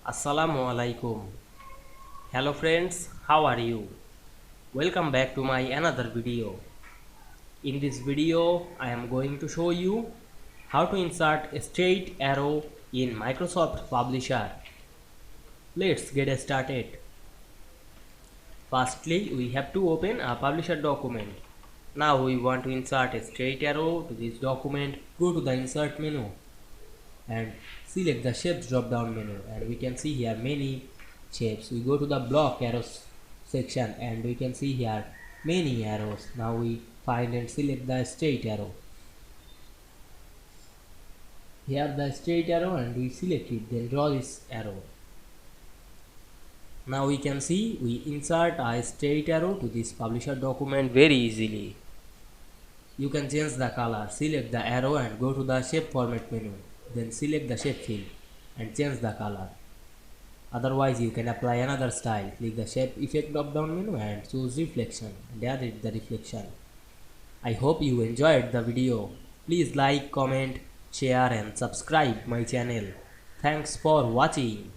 Assalamu Walaikum. Hello friends, how are you? Welcome back to my another video. In this video, I am going to show you how to insert a straight arrow in Microsoft Publisher. Let's get started. Firstly, we have to open a Publisher document. Now we want to insert a straight arrow to this document. Go to the Insert menu and select the shapes drop down menu, and we can see here many shapes. We go to the block arrows section and we can see here many arrows. Now we find and select the straight arrow. Here the straight arrow and we select it, then draw this arrow. Now we can see we insert a straight arrow to this publisher document very easily. You can change the color. Select the arrow and go to the shape format menu. Then select the shape fill and change the color. Otherwise, you can apply another style. Click the shape effect drop down menu and choose reflection and edit the reflection. I hope you enjoyed the video. Please like, comment, share and subscribe my channel. Thanks for watching.